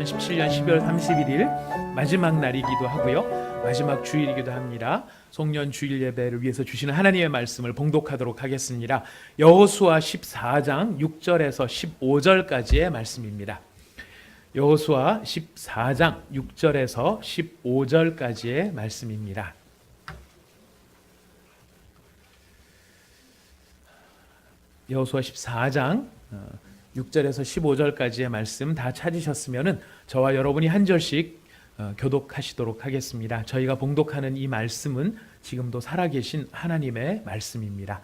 2017년 12월 31일 마지막 날이기도 하고요. 마지막 주일이기도 합니다. 송년 주일 예배를 위해서 주시는 하나님의 말씀을 봉독하도록 하겠습니다. 여호수아 14장 6절에서 15절까지의 말씀입니다. 여호수아 14장 6절에서 15절까지의 말씀입니다. 여호수아 14장 6절에서 15절까지의 말씀 다 찾으셨으면 저와 여러분이 한 절씩 교독하시도록 하겠습니다. 저희가 봉독하는 이 말씀은 지금도 살아계신 하나님의 말씀입니다.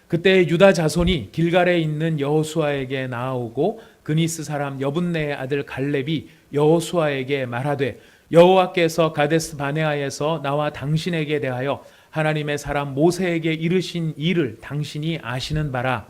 그때 유다 자손이 길갈에 있는 여호수아에게 나아오고 그니스 사람 여분네의 아들 갈렙이 여호수아에게 말하되 여호와께서 가데스 바네아에서 나와 당신에게 대하여 하나님의 사람 모세에게 이르신 일을 당신이 아시는 바라.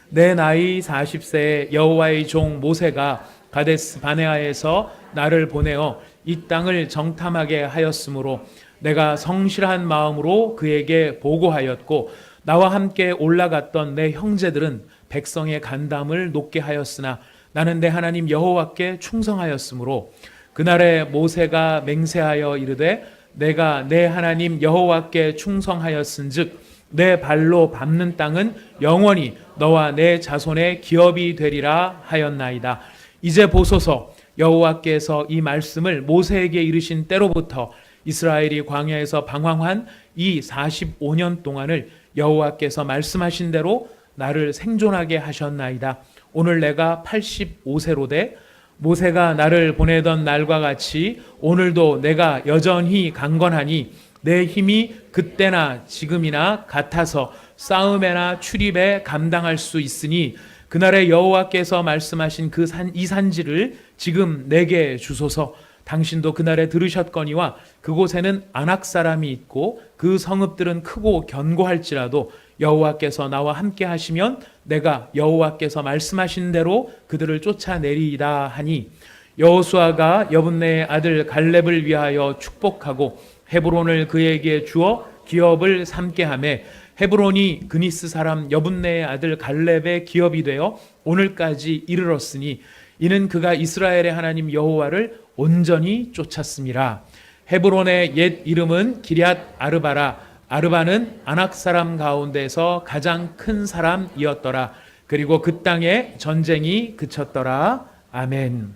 내 나이 40세에 여호와의 종 모세가 가데스 바네아에서 나를 보내어 이 땅을 정탐하게 하였으므로 내가 성실한 마음으로 그에게 보고하였고 나와 함께 올라갔던 내 형제들은 백성의 간담을 높게 하였으나 나는 내 하나님 여호와께 충성하였으므로 그날에 모세가 맹세하여 이르되 내가 내 하나님 여호와께 충성하였은즉 내 발로 밟는 땅은 영원히 너와 내 자손의 기업이 되리라 하였나이다. 이제 보소서 여호와께서 이 말씀을 모세에게 이르신 때로부터 이스라엘이 광야에서 방황한 이 45년 동안을 여호와께서 말씀하신 대로 나를 생존하게 하셨나이다. 오늘 내가 85세로 돼 모세가 나를 보내던 날과 같이 오늘도 내가 여전히 강건하니 내 힘이 그때나 지금이나 같아서 싸움에나 출입에 감당할 수 있으니 그날에 여호와께서 말씀하신 이 산지를 지금 내게 주소서. 당신도 그날에 들으셨거니와 그곳에는 아낙 사람이 있고 그 성읍들은 크고 견고할지라도 여호와께서 나와 함께 하시면 내가 여호와께서 말씀하신 대로 그들을 쫓아내리이다 하니 여호수아가 여분네의 아들 갈렙을 위하여 축복하고 헤브론을 그에게 주어 기업을 삼게 하매 헤브론이 그니스 사람 여분네의 아들 갈렙의 기업이 되어 오늘까지 이르렀으니 이는 그가 이스라엘의 하나님 여호와를 온전히 쫓았음이라. 헤브론의 옛 이름은 기럇 아르바라. 아르바는 아낙 사람 가운데서 가장 큰 사람이었더라. 그리고 그 땅에 전쟁이 그쳤더라. 아멘.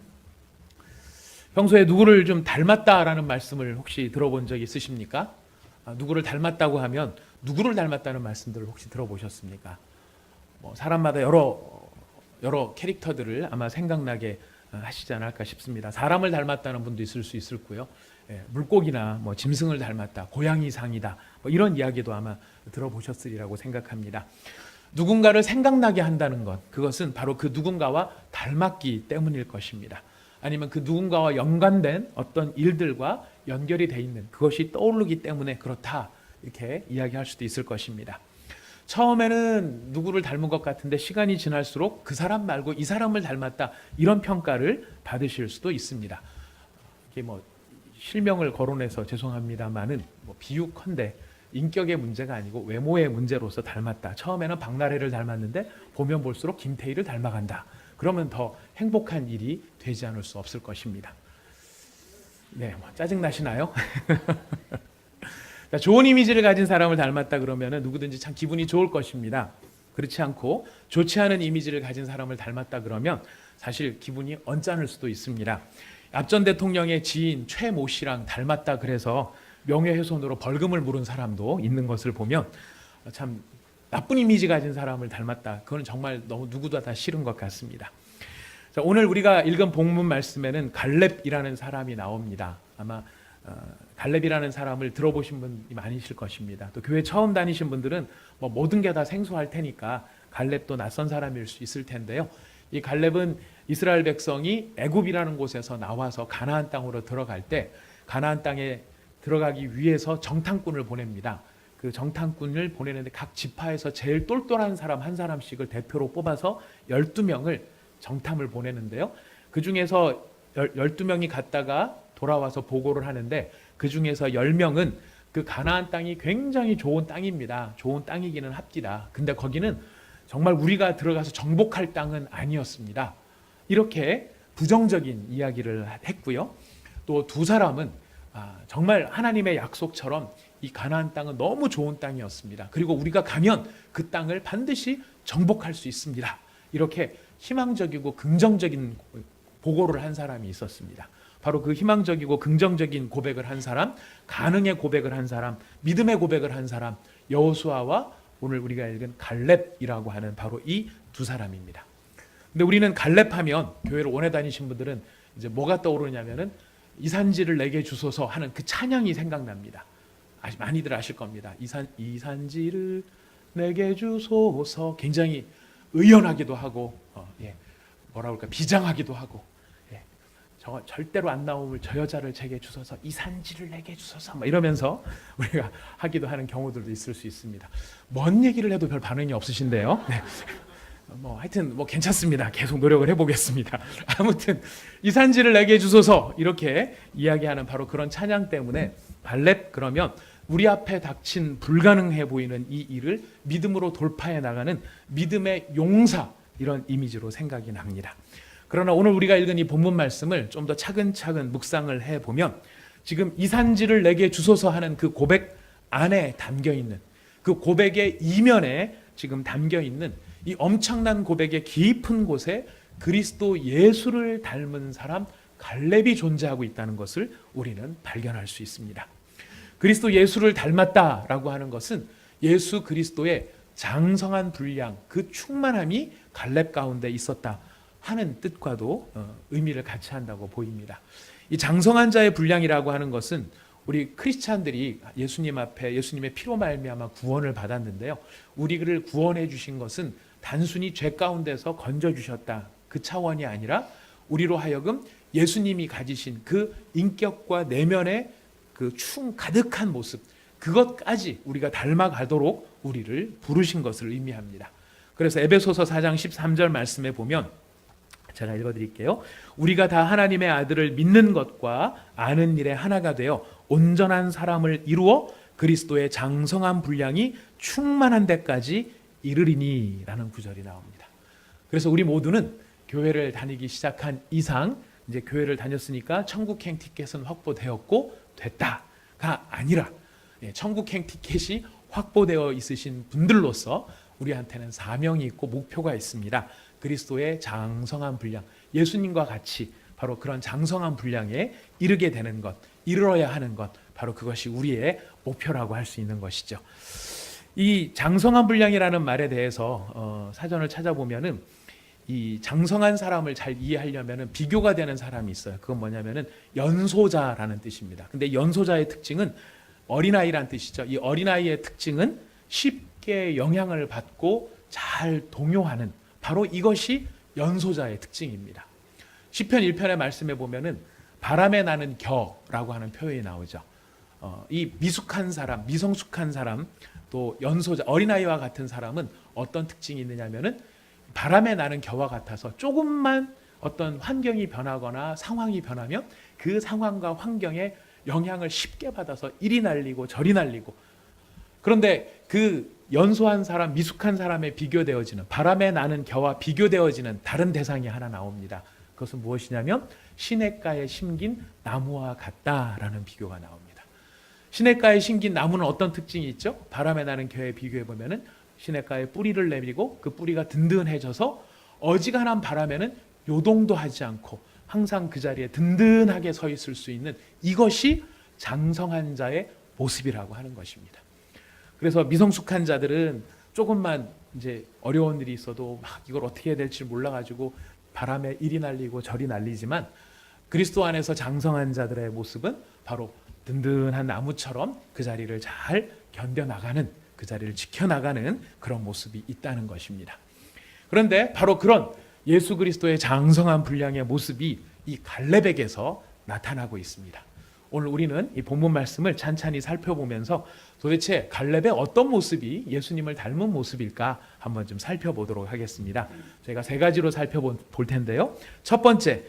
평소에 누구를 좀 닮았다라는 말씀을 혹시 들어본 적 있으십니까? 누구를 닮았다고 하면 누구를 닮았다는 말씀들을 혹시 들어보셨습니까? 사람마다 여러 캐릭터들을 아마 생각나게 하시지 않을까 싶습니다. 사람을 닮았다는 분도 있을 수 있을 거고요. 물고기나 짐승을 닮았다, 고양이상이다, 이런 이야기도 아마 들어보셨으리라고 생각합니다. 누군가를 생각나게 한다는 것, 그것은 바로 그 누군가와 닮았기 때문일 것입니다. 아니면 그 누군가와 연관된 어떤 일들과 연결이 돼 있는 그것이 떠오르기 때문에 그렇다, 이렇게 이야기할 수도 있을 것입니다. 처음에는 누구를 닮은 것 같은데 시간이 지날수록 그 사람 말고 이 사람을 닮았다, 이런 평가를 받으실 수도 있습니다. 이게 실명을 거론해서 죄송합니다만은 비유컨대 인격의 문제가 아니고 외모의 문제로서 닮았다. 처음에는 박나래를 닮았는데 보면 볼수록 김태희를 닮아간다. 그러면 더 행복한 일이 되지 않을 수 없을 것입니다. 네, 짜증 나시나요? 좋은 이미지를 가진 사람을 닮았다 그러면 누구든지 참 기분이 좋을 것입니다. 그렇지 않고 좋지 않은 이미지를 가진 사람을 닮았다 그러면 사실 기분이 언짢을 수도 있습니다. 앞전 대통령의 지인 최모 씨랑 닮았다 그래서 명예훼손으로 벌금을 물은 사람도 있는 것을 보면 참 나쁜 이미지 가진 사람을 닮았다, 그건 정말 너무 누구도 다 싫은 것 같습니다. 자, 오늘 우리가 읽은 본문 말씀에는 갈렙이라는 사람이 나옵니다. 아마 갈렙이라는 사람을 들어보신 분이 많으실 것입니다. 또 교회 처음 다니신 분들은 모든 게 다 생소할 테니까 갈렙도 낯선 사람일 수 있을 텐데요. 이 갈렙은 이스라엘 백성이 애굽이라는 곳에서 나와서 가나안 땅으로 들어갈 때 가나안 땅에 들어가기 위해서 정탐꾼을 보냅니다. 그 정탐꾼을 보내는데 각 지파에서 제일 똘똘한 사람 한 사람씩을 대표로 뽑아서 12명을 정탐을 보내는데요. 그 중에서 12명이 갔다가 돌아와서 보고를 하는데 그 중에서 10명은 그 가나안 땅이 굉장히 좋은 땅입니다. 좋은 땅이기는 합디다. 근데 거기는 정말 우리가 들어가서 정복할 땅은 아니었습니다. 이렇게 부정적인 이야기를 했고요. 또 두 사람은 정말 하나님의 약속처럼 이 가나안 땅은 너무 좋은 땅이었습니다. 그리고 우리가 가면 그 땅을 반드시 정복할 수 있습니다. 이렇게 희망적이고 긍정적인 보고를 한 사람이 있었습니다. 바로 그 희망적이고 긍정적인 고백을 한 사람, 가능의 고백을 한 사람, 믿음의 고백을 한 사람, 여호수아와 오늘 우리가 읽은 갈렙이라고 하는 바로 이 두 사람입니다. 근데 우리는 갈렙하면, 교회를 오래 다니신 분들은 이제 뭐가 떠오르냐면은 이 산지를 내게 주소서 하는 그 찬양이 생각납니다. 많이들 아실 겁니다. 이 산지를 내게 주소서. 굉장히 의연하기도 하고 뭐라 그럴까, 비장하기도 하고, 저 절대로 안 나옴을 저 여자를 제게 주소서, 이 산지를 내게 주소서, 뭐 이러면서 우리가 하기도 하는 경우들도 있을 수 있습니다. 뭔 얘기를 해도 별 반응이 없으신데요. 네. 하여튼 괜찮습니다. 계속 노력을 해보겠습니다. 아무튼 이 산지를 내게 주소서 이렇게 이야기하는 바로 그런 찬양 때문에 갈렙, 그러면 우리 앞에 닥친 불가능해 보이는 이 일을 믿음으로 돌파해 나가는 믿음의 용사, 이런 이미지로 생각이 납니다. 그러나 오늘 우리가 읽은 이 본문 말씀을 좀 더 차근차근 묵상을 해보면 지금 이 산지를 내게 주소서 하는 그 고백 안에 담겨있는, 그 고백의 이면에 지금 담겨있는 이 엄청난 고백의 깊은 곳에 그리스도 예수를 닮은 사람 갈렙이 존재하고 있다는 것을 우리는 발견할 수 있습니다. 그리스도 예수를 닮았다라고 하는 것은 예수 그리스도의 장성한 분량, 그 충만함이 갈렙 가운데 있었다 하는 뜻과도 의미를 같이 한다고 보입니다. 이 장성한 자의 분량이라고 하는 것은 우리 크리스찬들이 예수님 앞에 예수님의 피로 말미암아 구원을 받았는데요. 우리를 구원해 주신 것은 단순히 죄 가운데서 건져 주셨다, 그 차원이 아니라 우리로 하여금 예수님이 가지신 그 인격과 내면의 그 가득한 모습, 그것까지 우리가 닮아가도록 우리를 부르신 것을 의미합니다. 그래서 에베소서 4장 13절 말씀에 보면, 제가 읽어드릴게요. 우리가 다 하나님의 아들을 믿는 것과 아는 일에 하나가 되어 온전한 사람을 이루어 그리스도의 장성한 분량이 충만한 데까지 이르리니 라는 구절이 나옵니다. 그래서 우리 모두는 교회를 다니기 시작한 이상, 이제 교회를 다녔으니까 천국행 티켓은 확보되었고 됐다가 아니라 천국행 티켓이 확보되어 있으신 분들로서 우리한테는 사명이 있고 목표가 있습니다. 그리스도의 장성한 분량, 예수님과 같이 바로 그런 장성한 분량에 이르게 되는 것, 이르러야 하는 것, 바로 그것이 우리의 목표라고 할 수 있는 것이죠. 이 장성한 분량이라는 말에 대해서 사전을 찾아보면은 이 장성한 사람을 잘 이해하려면은 비교가 되는 사람이 있어요. 그건 뭐냐면은 연소자라는 뜻입니다. 근데 연소자의 특징은 어린아이란 뜻이죠. 이 어린아이의 특징은 쉽게 영향을 받고 잘 동요하는, 바로 이것이 연소자의 특징입니다. 시편 1편의 말씀에 보면은 바람에 나는 겨라고 하는 표현이 나오죠. 이 미숙한 사람, 미성숙한 사람, 또 연소자, 어린아이와 같은 사람은 어떤 특징이 있느냐면은 바람에 나는 겨와 같아서 조금만 어떤 환경이 변하거나 상황이 변하면 그 상황과 환경에 영향을 쉽게 받아서 이리 날리고 저리 날리고, 그런데 그 연소한 사람, 미숙한 사람에 비교되어지는, 바람에 나는 겨와 비교되어지는 다른 대상이 하나 나옵니다. 그것은 무엇이냐면 시냇가에 심긴 나무와 같다라는 비교가 나옵니다. 시냇가에 심긴 나무는 어떤 특징이 있죠? 바람에 나는 겨에 비교해 보면은 시냇가에 뿌리를 내밀고 그 뿌리가 든든해져서 어지간한 바람에는 요동도 하지 않고 항상 그 자리에 든든하게 서 있을 수 있는, 이것이 장성한 자의 모습이라고 하는 것입니다. 그래서 미성숙한 자들은 조금만 이제 어려운 일이 있어도 막 이걸 어떻게 해야 될지 몰라가지고 바람에 이리 날리고 저리 날리지만, 그리스도 안에서 장성한 자들의 모습은 바로 든든한 나무처럼 그 자리를 잘 견뎌나가는, 그 자리를 지켜나가는 그런 모습이 있다는 것입니다. 그런데 바로 그런 예수 그리스도의 장성한 분량의 모습이 이 갈렙에게서 나타나고 있습니다. 오늘 우리는 이 본문 말씀을 찬찬히 살펴보면서 도대체 갈렙의 어떤 모습이 예수님을 닮은 모습일까 한번 좀 살펴보도록 하겠습니다. 저희가 세 가지로 살펴볼 텐데요. 첫 번째,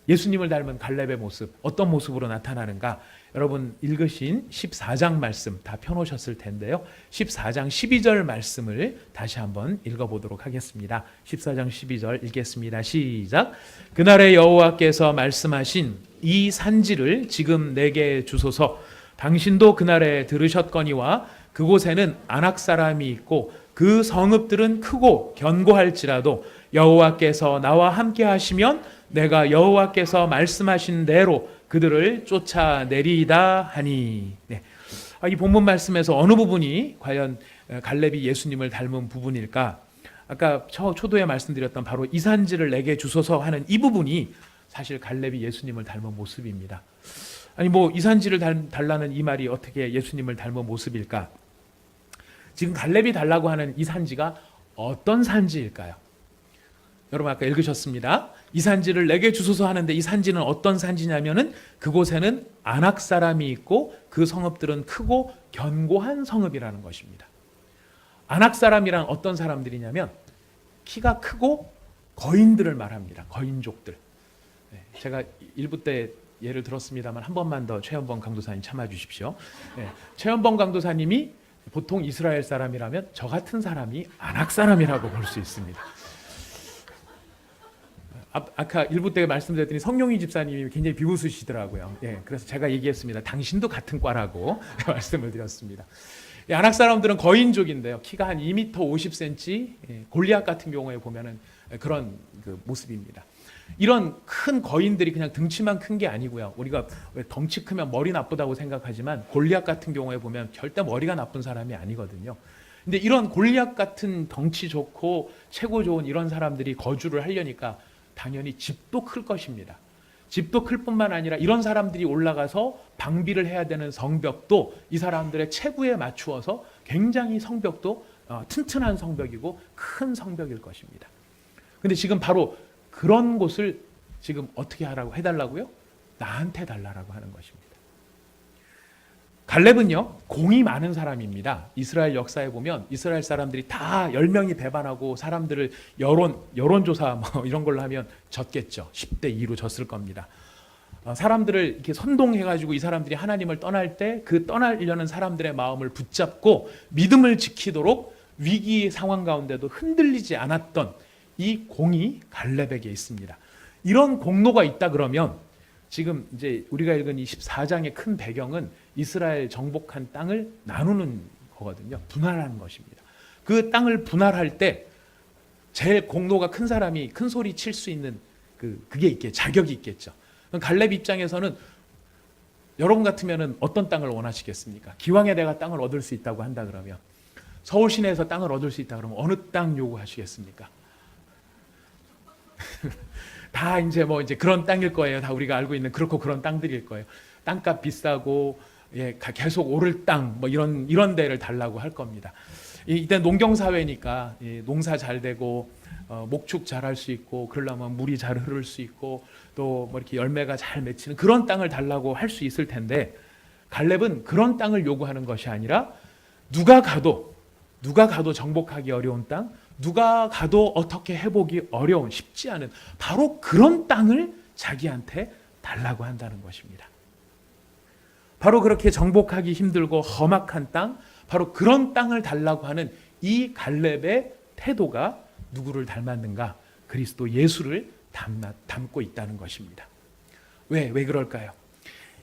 예수님을 닮은 갈렙의 모습, 어떤 모습으로 나타나는가? 여러분 읽으신 14장 말씀 다 펴놓으셨을 텐데요. 14장 12절 말씀을 다시 한번 읽어보도록 하겠습니다. 14장 12절 읽겠습니다. 시작. 그날에 여호와께서 말씀하신 이 산지를 지금 내게 주소서. 당신도 그날에 들으셨거니와 그곳에는 아낙 사람이 있고 그 성읍들은 크고 견고할지라도 여호와께서 나와 함께 하시면 내가 여호와께서 말씀하신 대로 그들을 쫓아내리이다 하니. 네. 이 본문 말씀에서 어느 부분이 과연 갈렙이 예수님을 닮은 부분일까? 아까 초도에 말씀드렸던 바로 이 산지를 내게 주소서 하는 이 부분이 사실 갈렙이 예수님을 닮은 모습입니다. 아니 뭐 이 산지를 달라는 이 말이 어떻게 예수님을 닮은 모습일까? 지금 갈렙이 달라고 하는 이 산지가 어떤 산지일까요? 여러분 아까 읽으셨습니다. 이 산지를 내게 주소서 하는데 이 산지는 어떤 산지냐면은 그곳에는 아낙 사람이 있고 그 성읍들은 크고 견고한 성읍이라는 것입니다. 아낙 사람이란 어떤 사람들이냐면 키가 크고 거인들을 말합니다. 거인족들. 제가 일부 때 예를 들었습니다만 한 번만 더 최현범 강도사님 참아 주십시오. 최현범 강도사님이 보통 이스라엘 사람이라면 저 같은 사람이 아낙 사람이라고 볼 수 있습니다. 아까 일부 때 말씀드렸더니 성룡이 집사님이 굉장히 비웃으시더라고요. 그래서 제가 얘기했습니다. 당신도 같은 과라고 말씀을 드렸습니다. 아낙 사람들은 거인족인데요. 키가 한 2m 50cm, 골리앗 같은 경우에 보면은 그런 그 모습입니다. 이런 큰 거인들이 그냥 등치만 큰 게 아니고요. 우리가 덩치 크면 머리 나쁘다고 생각하지만 골리앗 같은 경우에 보면 절대 머리가 나쁜 사람이 아니거든요. 근데 이런 골리앗 같은 덩치 좋고 최고 좋은 이런 사람들이 거주를 하려니까 당연히 집도 클 것입니다. 집도 클 뿐만 아니라 이런 사람들이 올라가서 방비를 해야 되는 성벽도 이 사람들의 체구에 맞추어서 굉장히 성벽도 튼튼한 성벽이고 큰 성벽일 것입니다. 근데 지금 바로 그런 곳을 지금 어떻게 하라고 해달라고요? 나한테 달라라고 하는 것입니다. 갈렙은요 공이 많은 사람입니다. 이스라엘 역사에 보면 이스라엘 사람들이 다 10명이 배반하고 사람들을 여론조사 뭐 이런 걸로 하면 졌겠죠. 10대 2로 졌을 겁니다. 사람들을 이렇게 선동해가지고 이 사람들이 하나님을 떠날 때 그 떠나려는 사람들의 마음을 붙잡고 믿음을 지키도록 위기 상황 가운데도 흔들리지 않았던 이 공이 갈렙에게 있습니다. 이런 공로가 있다 그러면 지금 이제 우리가 읽은 이 14장의 큰 배경은 이스라엘 정복한 땅을 나누는 거거든요. 분할하는 것입니다. 그 땅을 분할할 때 제일 공로가 큰 사람이 큰 소리 칠 수 있는 그게 있겠죠. 자격이 있겠죠. 갈렙 입장에서는 여러분 같으면은 어떤 땅을 원하시겠습니까? 기왕에 내가 땅을 얻을 수 있다고 한다 그러면 서울 시내에서 땅을 얻을 수 있다 그러면 어느 땅 요구하시겠습니까? 다 이제 그런 땅일 거예요. 다 우리가 알고 있는 그렇고 그런 땅들일 거예요. 땅값 비싸고 계속 오를 땅 이런 데를 달라고 할 겁니다. 이때 농경 사회니까 농사 잘 되고 목축 잘 할 수 있고 그러려면 물이 잘 흐를 수 있고 또 이렇게 열매가 잘 맺히는 그런 땅을 달라고 할 수 있을 텐데 갈렙은 그런 땅을 요구하는 것이 아니라 누가 가도 정복하기 어려운 땅, 누가 가도 어떻게 해보기 어려운 쉽지 않은 바로 그런 땅을 자기한테 달라고 한다는 것입니다. 바로 그렇게 정복하기 힘들고 험악한 땅, 바로 그런 땅을 달라고 하는 이 갈렙의 태도가 누구를 닮았는가? 그리스도 예수를 담고 있다는 것입니다. 왜 그럴까요?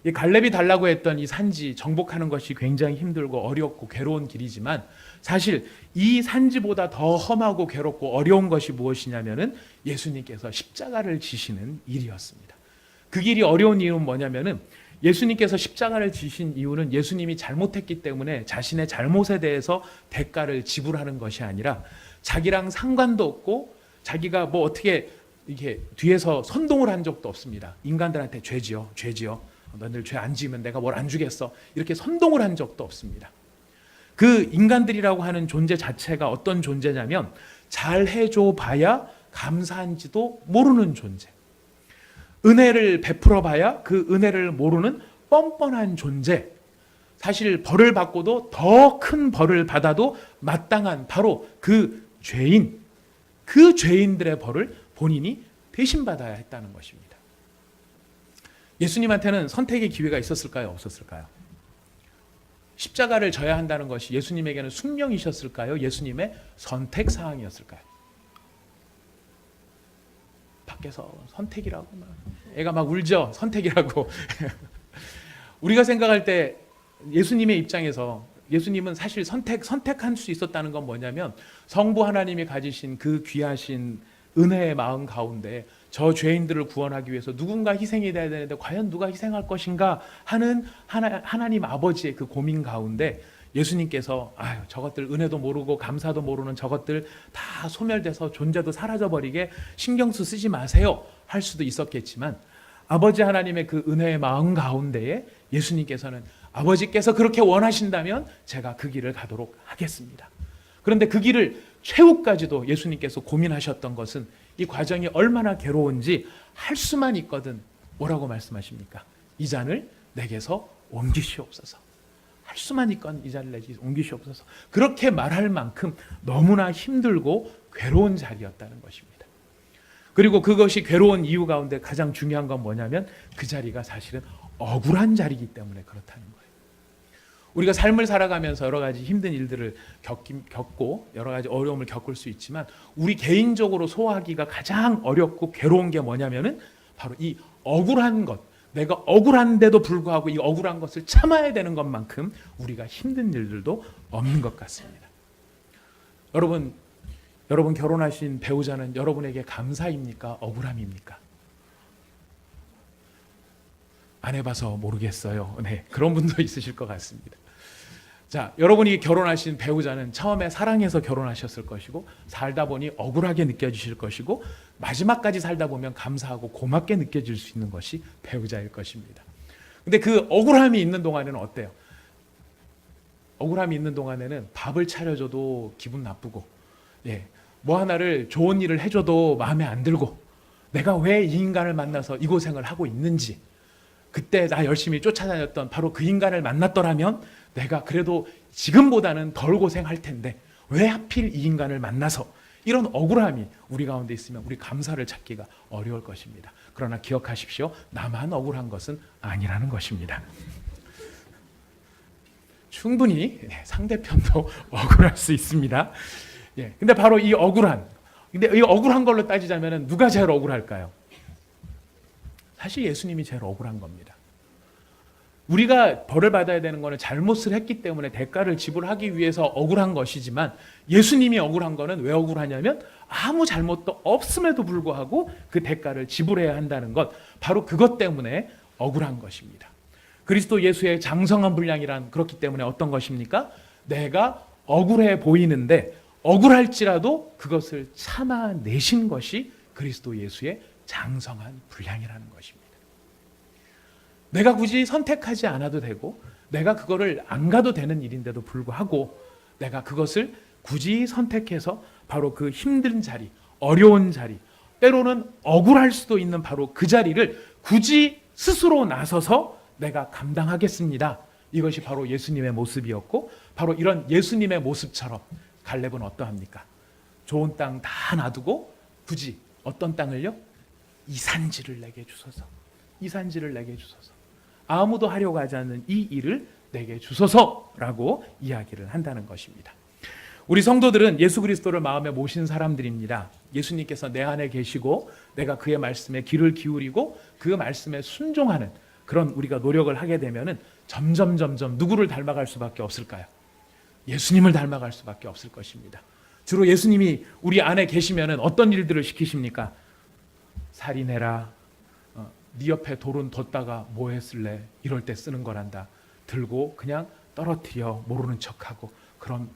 이 갈렙이 달라고 했던 이 산지 정복하는 것이 굉장히 힘들고 어렵고 괴로운 길이지만 사실 이 산지보다 더 험하고 괴롭고 어려운 것이 무엇이냐면은 예수님께서 십자가를 지시는 일이었습니다. 그 길이 어려운 이유는 뭐냐면은 예수님께서 십자가를 지신 이유는 예수님이 잘못했기 때문에 자신의 잘못에 대해서 대가를 지불하는 것이 아니라 자기랑 상관도 없고 자기가 어떻게 이렇게 뒤에서 선동을 한 적도 없습니다. 인간들한테 죄지어. 너희들 죄 안 지으면 내가 뭘 안 주겠어. 이렇게 선동을 한 적도 없습니다. 그 인간들이라고 하는 존재 자체가 어떤 존재냐면 잘 해줘 봐야 감사한지도 모르는 존재. 은혜를 베풀어 봐야 그 은혜를 모르는 뻔뻔한 존재. 사실 벌을 받고도 더 큰 벌을 받아도 마땅한 바로 그 죄인, 그 죄인들의 벌을 본인이 대신 받아야 했다는 것입니다. 예수님한테는 선택의 기회가 있었을까요? 없었을까요? 십자가를 져야 한다는 것이 예수님에게는 숙명이셨을까요? 예수님의 선택 사항이었을까요? 밖에서 선택이라고 애가 막 울죠. 선택이라고. 우리가 생각할 때 예수님의 입장에서 예수님은 사실 선택할 수 있었다는 건 뭐냐면 성부 하나님이 가지신 그 귀하신 은혜의 마음 가운데 저 죄인들을 구원하기 위해서 누군가 희생이 돼야 되는데 과연 누가 희생할 것인가 하는 하나님 아버지의 그 고민 가운데 예수님께서 저것들 은혜도 모르고 감사도 모르는 저것들 다 소멸돼서 존재도 사라져버리게 신경도 쓰지 마세요 할 수도 있었겠지만 아버지 하나님의 그 은혜의 마음 가운데에 예수님께서는 아버지께서 그렇게 원하신다면 제가 그 길을 가도록 하겠습니다. 그런데 그 길을 최후까지도 예수님께서 고민하셨던 것은 이 과정이 얼마나 괴로운지 할 수만 있거든 뭐라고 말씀하십니까? 이 잔을 내게서 옮기시옵소서. 할 수만 있건 이 잔을 내게 옮기시옵소서. 그렇게 말할 만큼 너무나 힘들고 괴로운 자리였다는 것입니다. 그리고 그것이 괴로운 이유 가운데 가장 중요한 건 뭐냐면 그 자리가 사실은 억울한 자리이기 때문에 그렇다는 거예요. 우리가 삶을 살아가면서 여러 가지 힘든 일들을 겪고 여러 가지 어려움을 겪을 수 있지만 우리 개인적으로 소화하기가 가장 어렵고 괴로운 게 뭐냐면은 바로 이 억울한 것, 내가 억울한데도 불구하고 이 억울한 것을 참아야 되는 것만큼 우리가 힘든 일들도 없는 것 같습니다. 여러분 결혼하신 배우자는 여러분에게 감사입니까? 억울함입니까? 안 해봐서 모르겠어요. 네, 그런 분도 있으실 것 같습니다. 자, 여러분이 결혼하신 배우자는 처음에 사랑해서 결혼하셨을 것이고 살다 보니 억울하게 느껴지실 것이고 마지막까지 살다 보면 감사하고 고맙게 느껴질 수 있는 것이 배우자일 것입니다. 근데 그 억울함이 있는 동안에는 어때요? 억울함이 있는 동안에는 밥을 차려줘도 기분 나쁘고 뭐 하나를 좋은 일을 해줘도 마음에 안 들고 내가 왜 이 인간을 만나서 이 고생을 하고 있는지 그때 나 열심히 쫓아다녔던 바로 그 인간을 만났더라면 내가 그래도 지금보다는 덜 고생할 텐데 왜 하필 이 인간을 만나서 이런 억울함이 우리 가운데 있으면 우리 감사를 찾기가 어려울 것입니다. 그러나 기억하십시오. 나만 억울한 것은 아니라는 것입니다. 충분히 상대편도 억울할 수 있습니다. 근데 바로 이 억울한 걸로 따지자면 누가 제일 억울할까요? 사실 예수님이 제일 억울한 겁니다. 우리가 벌을 받아야 되는 것은 잘못을 했기 때문에 대가를 지불하기 위해서 억울한 것이지만 예수님이 억울한 것은 왜 억울하냐면 아무 잘못도 없음에도 불구하고 그 대가를 지불해야 한다는 것, 바로 그것 때문에 억울한 것입니다. 그리스도 예수의 장성한 분량이란 그렇기 때문에 어떤 것입니까? 내가 억울해 보이는데 억울할지라도 그것을 참아내신 것이 그리스도 예수의 장성한 분량이라는 것입니다. 내가 굳이 선택하지 않아도 되고 내가 그거를 안 가도 되는 일인데도 불구하고 내가 그것을 굳이 선택해서 바로 그 힘든 자리, 어려운 자리, 때로는 억울할 수도 있는 바로 그 자리를 굳이 스스로 나서서 내가 감당하겠습니다. 이것이 바로 예수님의 모습이었고 바로 이런 예수님의 모습처럼 갈렙은 어떠합니까? 좋은 땅 다 놔두고 굳이 어떤 땅을요? 이 산지를 내게 주소서. 이 산지를 내게 주소서. 아무도 하려고 하지 않는 이 일을 내게 주소서라고 이야기를 한다는 것입니다. 우리 성도들은 예수 그리스도를 마음에 모신 사람들입니다. 예수님께서 내 안에 계시고 내가 그의 말씀에 귀를 기울이고 그 말씀에 순종하는 그런 우리가 노력을 하게 되면은 점점 누구를 닮아갈 수밖에 없을까요? 예수님을 닮아갈 수밖에 없을 것입니다. 주로 예수님이 우리 안에 계시면은 어떤 일들을 시키십니까? 살인해라. 네 옆에 돌은 뒀다가 뭐 했을래? 이럴 때 쓰는 거란다. 들고 그냥 떨어뜨려 모르는 척하고 그럼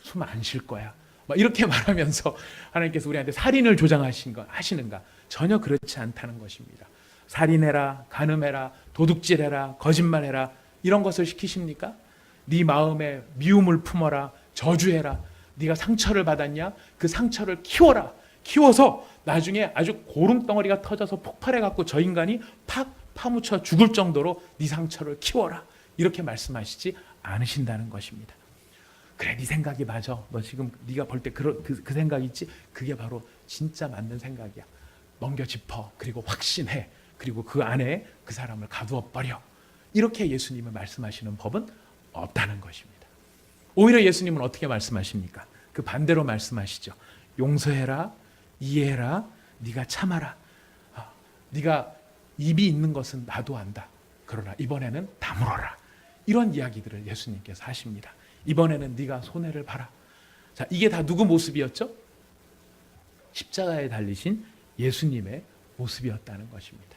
숨 안 쉴 거야. 막 이렇게 말하면서 하나님께서 우리한테 살인을 조장하시는가? 전혀 그렇지 않다는 것입니다. 살인해라, 간음해라, 도둑질해라, 거짓말해라 이런 것을 시키십니까? 네 마음에 미움을 품어라, 저주해라. 네가 상처를 받았냐? 그 상처를 키워라. 키워서 나중에 아주 고름덩어리가 터져서 폭발해갖고 저 인간이 팍 파묻혀 죽을 정도로 네 상처를 키워라. 이렇게 말씀하시지 않으신다는 것입니다. 그래, 네 생각이 맞아. 너 지금 네가 볼 때 그 생각 있지? 그게 바로 진짜 맞는 생각이야. 넘겨 짚어. 그리고 확신해. 그리고 그 안에 그 사람을 가두어 버려. 이렇게 예수님은 말씀하시는 법은 없다는 것입니다. 오히려 예수님은 어떻게 말씀하십니까? 그 반대로 말씀하시죠. 용서해라, 이해해라, 네가 참아라. 네가 입이 있는 것은 나도 안다. 그러나 이번에는 다물어라. 이런 이야기들을 예수님께서 하십니다. 이번에는 네가 손해를 봐라. 자, 이게 다 누구 모습이었죠? 십자가에 달리신 예수님의 모습이었다는 것입니다.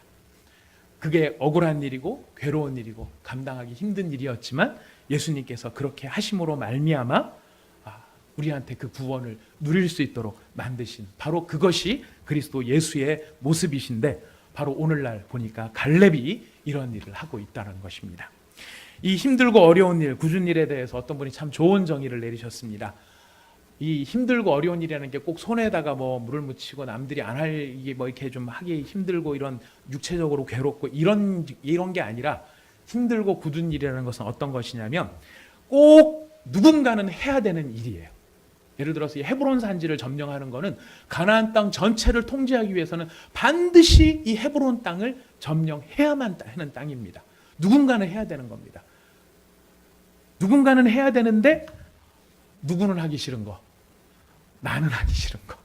그게 억울한 일이고 괴로운 일이고 감당하기 힘든 일이었지만 예수님께서 그렇게 하심으로 말미암아 우리한테 그 구원을 누릴 수 있도록 만드신 바로 그것이 그리스도 예수의 모습이신데, 바로 오늘날 보니까 갈렙이 이런 일을 하고 있다는 것입니다. 이 힘들고 어려운 일, 굳은 일에 대해서 어떤 분이 참 좋은 정의를 내리셨습니다. 이 힘들고 어려운 일이라는 게 꼭 손에다가 뭐 물을 묻히고 남들이 안 할 이게 뭐 이렇게 좀 하기 힘들고 이런 육체적으로 괴롭고 이런 게 아니라, 힘들고 굳은 일이라는 것은 어떤 것이냐면 꼭 누군가는 해야 되는 일이에요. 예를 들어서 이 헤브론 산지를 점령하는 것은 가나안 땅 전체를 통제하기 위해서는 반드시 이 헤브론 땅을 점령해야만 하는 땅입니다. 누군가는 해야 되는 겁니다. 누군가는 해야 되는데 누구는 하기 싫은 거, 나는 하기 싫은 거.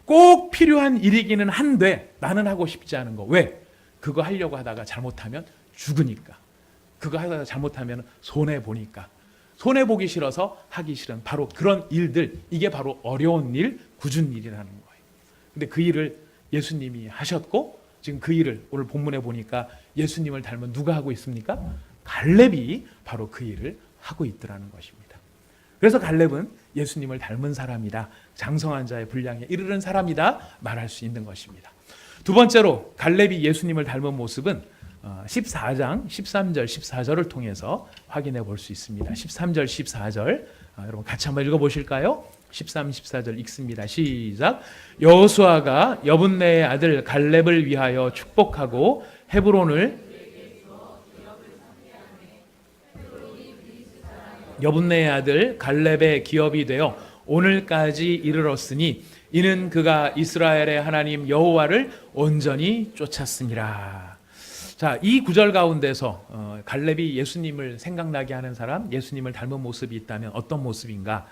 꼭 필요한 일이기는 한데 나는 하고 싶지 않은 거. 왜? 그거 하려고 하다가 잘못하면 죽으니까. 그거 하다가 잘못하면 손해보니까. 손해보기 싫어서 하기 싫은 바로 그런 일들, 이게 바로 어려운 일, 굳은 일이라는 거예요. 근데 그 일을 예수님이 하셨고, 지금 그 일을 오늘 본문에 보니까 예수님을 닮은 누가 하고 있습니까? 갈렙이 바로 그 일을 하고 있더라는 것입니다. 그래서 갈렙은 예수님을 닮은 사람이다, 장성한 자의 분량에 이르는 사람이다 말할 수 있는 것입니다. 두 번째로 갈렙이 예수님을 닮은 모습은 14장 13절 14절을 통해서 확인해 볼 수 있습니다. 13절 14절 여러분 같이 한번 읽어보실까요? 13, 14절 읽습니다. 시작. 여호수아가 여분네의 아들 갈렙을 위하여 축복하고 여분네의 아들 갈렙의 기업이 되어 오늘까지 이르렀으니 이는 그가 이스라엘의 하나님 여호와를 온전히 쫓았으니라. 자, 이 구절 가운데서 갈렙이 예수님을 생각나게 하는 사람, 예수님을 닮은 모습이 있다면 어떤 모습인가?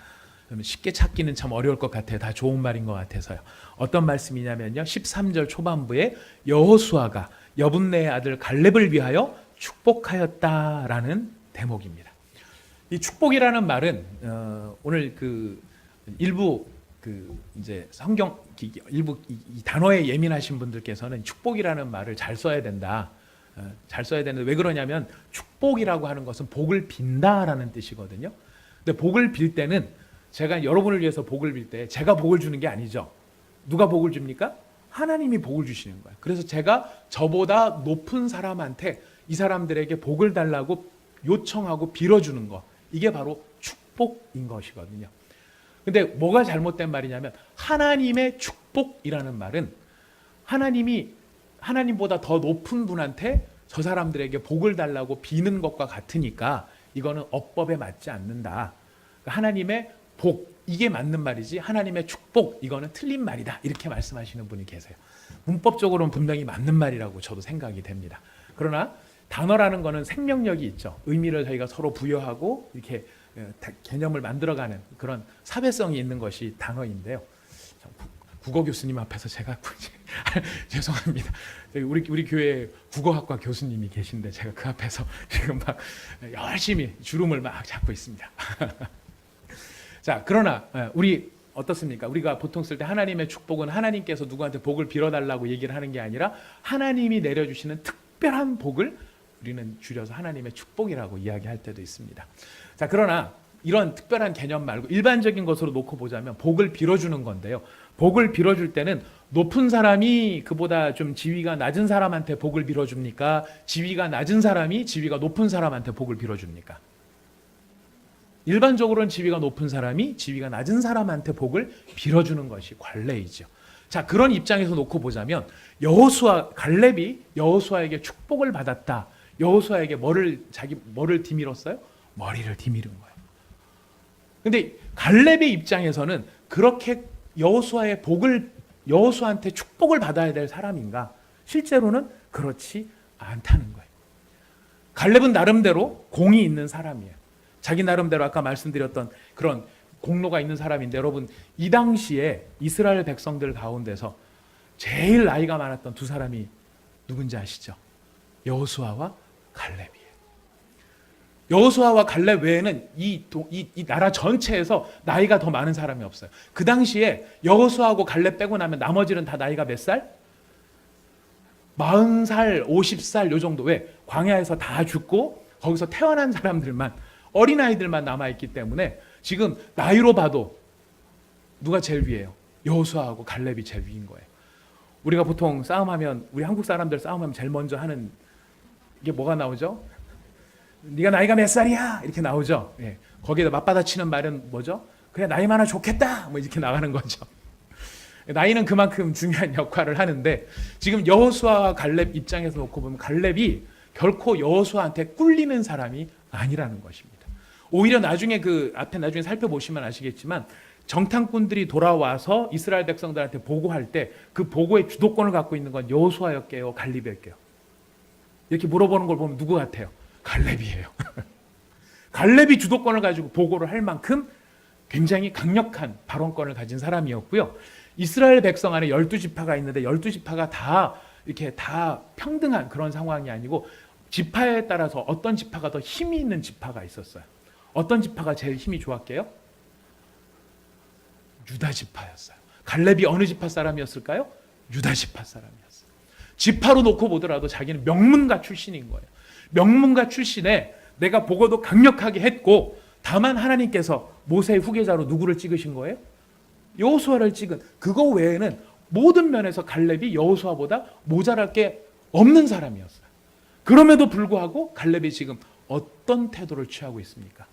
쉽게 찾기는 참 어려울 것 같아요. 다 좋은 말인 것 같아서요. 어떤 말씀이냐면요, 13절 초반부에 여호수아가 여분네의 아들 갈렙을 위하여 축복하였다라는 대목입니다. 이 축복이라는 말은 오늘 일부 이제 성경 일부 이 단어에 예민하신 분들께서는 축복이라는 말을 잘 써야 된다. 잘 써야 되는데 왜 그러냐면 축복이라고 하는 것은 복을 빈다라는 뜻이거든요. 근데 복을 빌 때는 제가 여러분을 위해서 복을 빌 때 제가 복을 주는 게 아니죠. 누가 복을 줍니까? 하나님이 복을 주시는 거예요. 그래서 제가 저보다 높은 사람한테 이 사람들에게 복을 달라고 요청하고 빌어주는 거, 이게 바로 축복인 것이거든요. 근데 뭐가 잘못된 말이냐면 하나님의 축복이라는 말은 하나님보다 더 높은 분한테 저 사람들에게 복을 달라고 비는 것과 같으니까 이거는 어법에 맞지 않는다. 하나님의 복, 이게 맞는 말이지 하나님의 축복, 이거는 틀린 말이다. 이렇게 말씀하시는 분이 계세요. 문법적으로는 분명히 맞는 말이라고 저도 생각이 됩니다. 그러나 단어라는 거는 생명력이 있죠. 의미를 저희가 서로 부여하고 이렇게 개념을 만들어가는 그런 사회성이 있는 것이 단어인데요. 국어 교수님 앞에서 제가 죄송합니다. 우리 교회 국어학과 교수님이 계신데 제가 그 앞에서 지금 막 열심히 주름을 막 잡고 있습니다. 자, 그러나 우리 어떻습니까? 우리가 보통 쓸 때 하나님의 축복은 하나님께서 누구한테 복을 빌어달라고 얘기를 하는 게 아니라 하나님이 내려주시는 특별한 복을 우리는 줄여서 하나님의 축복이라고 이야기할 때도 있습니다. 자, 그러나 이런 특별한 개념 말고 일반적인 것으로 놓고 보자면 복을 빌어주는 건데요. 복을 빌어줄 때는 높은 사람이 그보다 좀 지위가 낮은 사람한테 복을 빌어줍니까? 지위가 낮은 사람이 지위가 높은 사람한테 복을 빌어줍니까? 일반적으로는 지위가 높은 사람이 지위가 낮은 사람한테 복을 빌어주는 것이 관례이죠. 자, 그런 입장에서 놓고 보자면 갈렙이 여호수아에게 축복을 받았다. 여호수아에게 뭐를 디밀었어요? 머리를 디밀은 거예요. 근데 갈렙의 입장에서는 그렇게 여호수아한테 축복을 받아야 될 사람인가? 실제로는 그렇지 않다는 거예요. 갈렙은 나름대로 공이 있는 사람이에요. 자기 나름대로 아까 말씀드렸던 그런 공로가 있는 사람인데, 여러분 이 당시에 이스라엘 백성들 가운데서 제일 나이가 많았던 두 사람이 누군지 아시죠? 여호수아와 갈렙이에요. 여호수아와 갈렙 외에는 이 나라 전체에서 나이가 더 많은 사람이 없어요. 그 당시에 여호수아하고 갈렙 빼고 나면 나머지는 다 나이가 몇 살? 40살, 50살 요 정도. 왜? 광야에서 다 죽고 거기서 태어난 사람들만, 어린아이들만 남아있기 때문에 지금 나이로 봐도 누가 제일 위에요? 여호수아하고 갈렙이 제일 위인 거예요. 우리가 보통 싸움하면, 우리 한국 사람들 싸움하면 제일 먼저 하는 이게 뭐가 나오죠? 네가 나이가 몇 살이야? 이렇게 나오죠. 예. 거기에다 맞받아치는 말은 뭐죠? 그래, 나이 많아 좋겠다, 뭐 이렇게 나가는 거죠. 나이는 그만큼 중요한 역할을 하는데, 지금 여호수아와 갈렙 입장에서 놓고 보면 갈렙이 결코 여호수아한테 꿀리는 사람이 아니라는 것입니다. 오히려 나중에 나중에 살펴보시면 아시겠지만, 정탐꾼들이 돌아와서 이스라엘 백성들한테 보고할 때 그 보고의 주도권을 갖고 있는 건 여호수아였게요, 갈렙이었게요? 이렇게 물어보는 걸 보면 누구 같아요? 갈렙이에요. 갈렙이 주도권을 가지고 보고를 할 만큼 굉장히 강력한 발언권을 가진 사람이었고요. 이스라엘 백성 안에 12지파가 있는데 12지파가 다 이렇게 다 평등한 그런 상황이 아니고, 지파에 따라서 어떤 지파가 더 힘이 있는 지파가 있었어요. 어떤 지파가 제일 힘이 좋았게요? 유다 지파였어요. 갈렙이 어느 지파 사람이었을까요? 유다 지파 사람이었어요. 지파로 놓고 보더라도 자기는 명문가 출신인 거예요. 명문가 출신에 내가 보고도 강력하게 했고, 다만 하나님께서 모세의 후계자로 누구를 찍으신 거예요? 여호수아를 찍은, 그거 외에는 모든 면에서 갈렙이 여호수아보다 모자랄 게 없는 사람이었어요. 그럼에도 불구하고 갈렙이 지금 어떤 태도를 취하고 있습니까?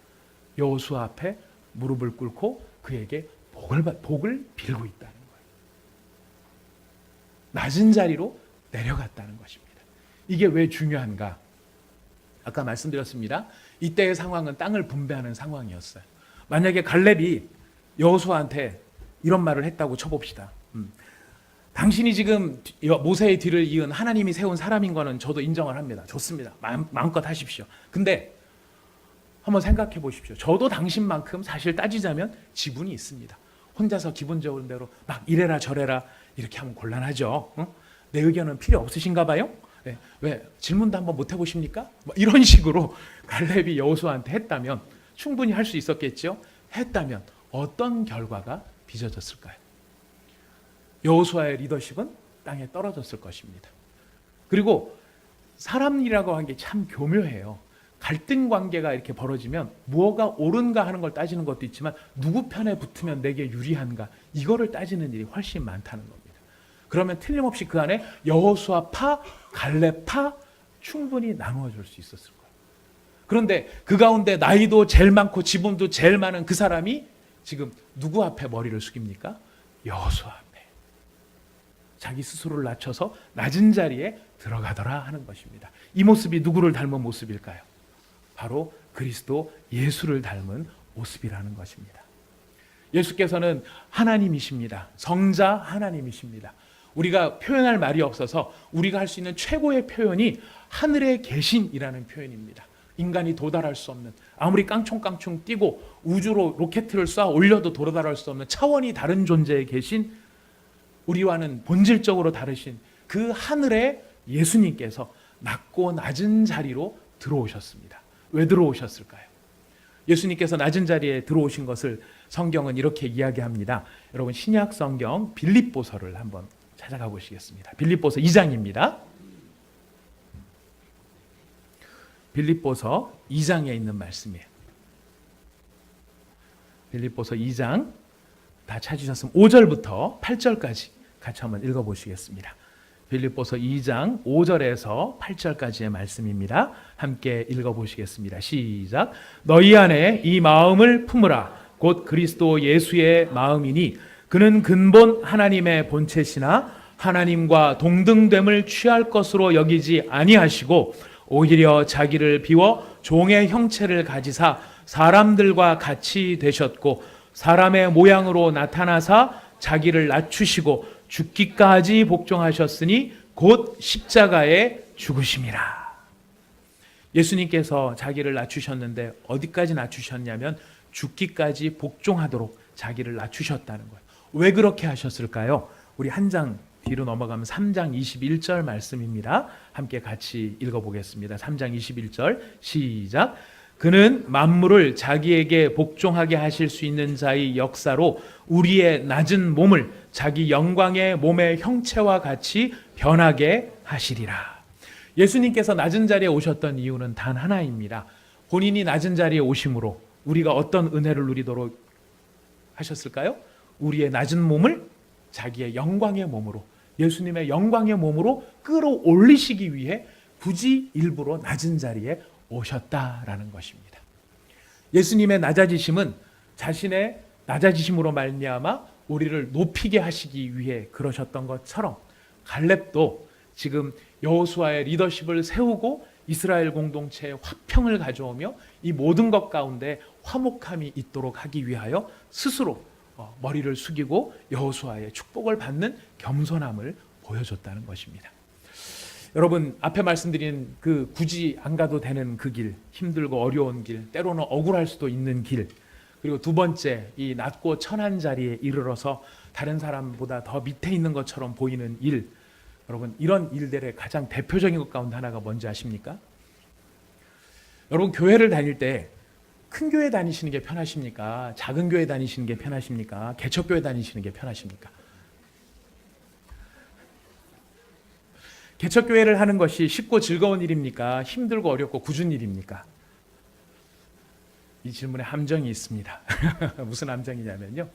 여호수아 앞에 무릎을 꿇고 그에게 복을 빌고 있다는 거예요. 낮은 자리로 내려갔다는 것입니다. 이게 왜 중요한가? 아까 말씀드렸습니다. 이때의 상황은 땅을 분배하는 상황이었어요. 만약에 갈렙이 여호수아한테 이런 말을 했다고 쳐봅시다. 당신이 지금 모세의 뒤를 이은 하나님이 세운 사람인 거는 저도 인정을 합니다. 좋습니다. 마음껏 하십시오. 근데 한번 생각해 보십시오. 저도 당신만큼 사실 따지자면 지분이 있습니다. 혼자서 기분 좋은 대로 막 이래라 저래라 이렇게 하면 곤란하죠. 내 의견은 필요 없으신가 봐요? 네. 왜? 질문도 한번 못 해보십니까? 이런 식으로 갈렙이 여호수아한테 했다면 충분히 할 수 있었겠죠. 했다면 어떤 결과가 빚어졌을까요? 여호수아의 리더십은 땅에 떨어졌을 것입니다. 그리고 사람이라고 하는 게 참 교묘해요. 갈등 관계가 이렇게 벌어지면 무엇가 옳은가 하는 걸 따지는 것도 있지만, 누구 편에 붙으면 내게 유리한가, 이거를 따지는 일이 훨씬 많다는 겁니다. 그러면 틀림없이 그 안에 여호수아파, 갈렙파 충분히 나누어질 수 있었을 거예요. 그런데 그 가운데 나이도 제일 많고 지분도 제일 많은 그 사람이 지금 누구 앞에 머리를 숙입니까? 여호수아 앞에. 자기 스스로를 낮춰서 낮은 자리에 들어가더라 하는 것입니다. 이 모습이 누구를 닮은 모습일까요? 바로 그리스도 예수를 닮은 모습이라는 것입니다. 예수께서는 하나님이십니다. 성자 하나님이십니다. 우리가 표현할 말이 없어서 우리가 할 수 있는 최고의 표현이 하늘에 계신이라는 표현입니다. 인간이 도달할 수 없는, 아무리 깡총깡총 뛰고 우주로 로켓을 쏴 올려도 도달할 수 없는 차원이 다른 존재에 계신, 우리와는 본질적으로 다르신 그 하늘에 예수님께서 낮고 낮은 자리로 들어오셨습니다. 왜 들어오셨을까요? 예수님께서 낮은 자리에 들어오신 것을 성경은 이렇게 이야기합니다. 여러분 신약 성경 빌립보서를 한번 찾아가 보시겠습니다. 빌립보서 2장입니다. 빌립보서 2장에 있는 말씀이에요. 빌립보서 2장 다 찾으셨으면 5절부터 8절까지 같이 한번 읽어보시겠습니다. 빌립보서 2장 5절에서 8절까지의 말씀입니다. 함께 읽어보시겠습니다. 시작. 너희 안에 이 마음을 품으라. 곧 그리스도 예수의 마음이니 그는 근본 하나님의 본체시나 하나님과 동등됨을 취할 것으로 여기지 아니하시고 오히려 자기를 비워 종의 형체를 가지사 사람들과 같이 되셨고 사람의 모양으로 나타나사 자기를 낮추시고 죽기까지 복종하셨으니 곧 십자가에 죽으심이라. 예수님께서 자기를 낮추셨는데 어디까지 낮추셨냐면 죽기까지 복종하도록 자기를 낮추셨다는 거예요. 왜 그렇게 하셨을까요? 우리 한 장 뒤로 넘어가면 3장 21절 말씀입니다. 함께 같이 읽어보겠습니다. 3장 21절 시작. 그는 만물을 자기에게 복종하게 하실 수 있는 자의 역사로 우리의 낮은 몸을 자기 영광의 몸의 형체와 같이 변하게 하시리라. 예수님께서 낮은 자리에 오셨던 이유는 단 하나입니다. 본인이 낮은 자리에 오심으로 우리가 어떤 은혜를 누리도록 하셨을까요? 우리의 낮은 몸을 자기의 영광의 몸으로, 예수님의 영광의 몸으로 끌어올리시기 위해 굳이 일부러 낮은 자리에 오셨다라는 것입니다. 예수님의 낮아지심은 자신의 낮아지심으로 말미암아 우리를 높이게 하시기 위해 그러셨던 것처럼 갈렙도 지금 여호수아의 리더십을 세우고 이스라엘 공동체에 화평을 가져오며 이 모든 것 가운데 화목함이 있도록 하기 위하여 스스로 머리를 숙이고 여호수아의 축복을 받는 겸손함을 보여줬다는 것입니다. 여러분, 앞에 말씀드린 그 굳이 안 가도 되는 그 길, 힘들고 어려운 길, 때로는 억울할 수도 있는 길, 그리고 두 번째, 이 낮고 천한 자리에 이르러서 다른 사람보다 더 밑에 있는 것처럼 보이는 일, 여러분, 이런 일들의 가장 대표적인 것 가운데 하나가 뭔지 아십니까? 여러분, 교회를 다닐 때 큰 교회 다니시는 게 편하십니까? 작은 교회 다니시는 게 편하십니까? 개척교회 다니시는 게 편하십니까? 개척교회를 하는 것이 쉽고 즐거운 일입니까? 힘들고 어렵고 굳은 일입니까? 이 질문에 함정이 있습니다. 무슨 함정이냐면요,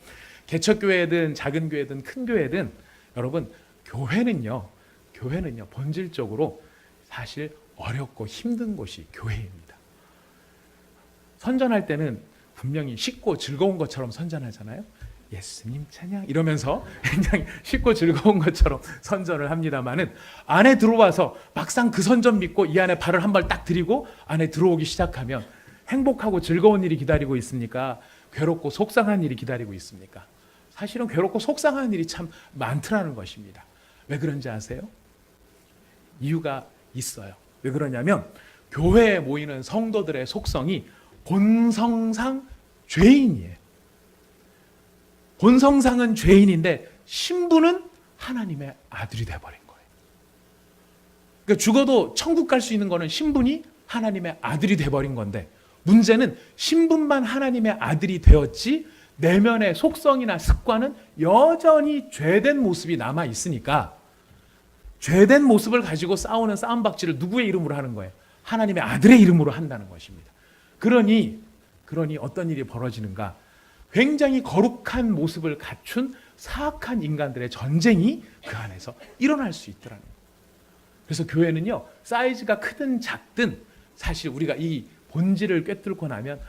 개척교회든 작은 교회든 큰 교회든 여러분, 교회는요 본질적으로 사실 어렵고 힘든 곳이 교회입니다. 선전할 때는 분명히 쉽고 즐거운 것처럼 선전하잖아요. 예수님 찬양 이러면서 굉장히 쉽고 즐거운 것처럼 선전을 합니다마는 안에 들어와서 막상 그 선전 믿고 이 안에 발을 한 발 딱 들이고 안에 들어오기 시작하면 행복하고 즐거운 일이 기다리고 있습니까? 괴롭고 속상한 일이 기다리고 있습니까? 사실은 괴롭고 속상한 일이 참 많더라는 것입니다. 왜 그런지 아세요? 이유가 있어요. 왜 그러냐면 교회에 모이는 성도들의 속성이 본성상 죄인이에요. 본성상은 죄인인데 신분은 하나님의 아들이 되어버린 거예요. 그러니까 죽어도 천국 갈 수 있는 거는 신분이 하나님의 아들이 되어버린 건데, 문제는 신분만 하나님의 아들이 되었지 내면의 속성이나 습관은 여전히 죄된 모습이 남아 있으니까 죄된 모습을 가지고 싸우는 싸움박질을 누구의 이름으로 하는 거예요? 하나님의 아들의 이름으로 한다는 것입니다. 그러니 어떤 일이 벌어지는가? 굉장히 거룩한 모습을 갖춘 사악한 인간들의 전쟁이 그 안에서 일어날 수 있더라는 거예요. 그래서 교회는요, 사이즈가 크든 작든 사실 우리가 이 본질을 꿰뚫고 나면